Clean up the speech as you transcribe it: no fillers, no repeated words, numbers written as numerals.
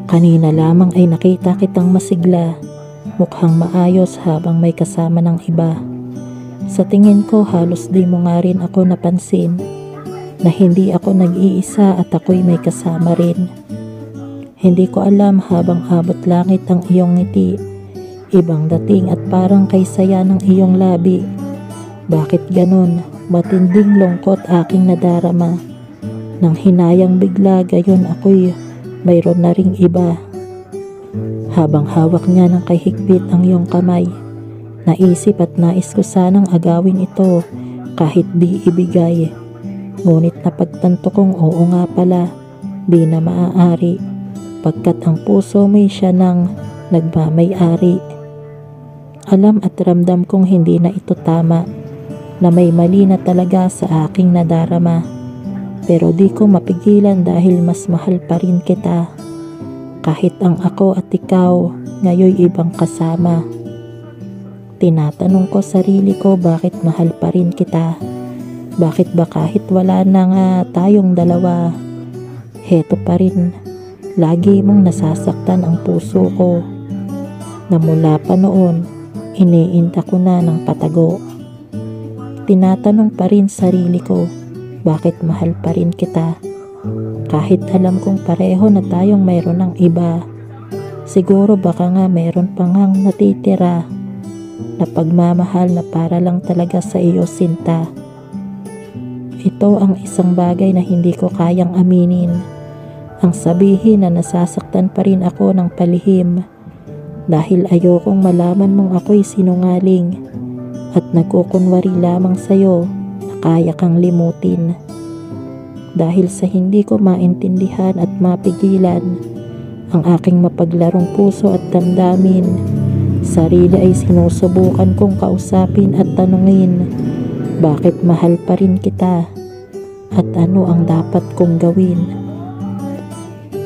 Kanina lamang ay nakita kitang masigla, mukhang maayos habang may kasama ng iba. Sa tingin ko halos di mo nga rin ako napansin na hindi ako nag-iisa at ako'y may kasama rin. Hindi ko alam habang abot langit ang iyong ngiti, ibang dating at parang kay saya ng iyong labi. Bakit ganun? Matinding lungkot aking nadarama. Nang hinayang bigla gayon ako'y mayroon na ring iba. Habang hawak niya ng kahigpit ang iyong kamay, naisip at nais ko sanang agawin ito kahit di ibigay. Ngunit napagtanto kong oo nga pala, di na maaari, pagkat ang puso mo'y siya nang nagmamay-ari. Alam at ramdam kong hindi na ito tama, na may mali na talaga sa aking nadarama. Pero di ko mapigilan dahil mas mahal pa rin kita. Kahit ang ako at ikaw ngayoy ibang kasama. Tinatanong ko sarili ko bakit mahal pa rin kita. Bakit ba kahit wala na nga tayong dalawa, heto pa rin, lagi mong nasasaktan ang puso ko. Na mula pa noon, iniinda ko na ng patago. Tinatanong pa rin sarili ko, bakit mahal pa rin kita? Kahit alam kong pareho na tayong mayroon ng iba. Siguro baka nga mayroon pang ngang natitira na pagmamahal na para lang talaga sa iyo, sinta. Ito ang isang bagay na hindi ko kayang aminin. Ang sabihin na nasasaktan pa rin ako ng palihim dahil ayokong malaman mong ako'y sinungaling at nagkukunwari lamang sa'yo na kaya kang limutin. Dahil sa hindi ko maintindihan at mapigilan ang aking mapaglarong puso at damdamin, sarili ay sinusubukan kong kausapin at tanungin, bakit mahal pa rin kita at ano ang dapat kong gawin?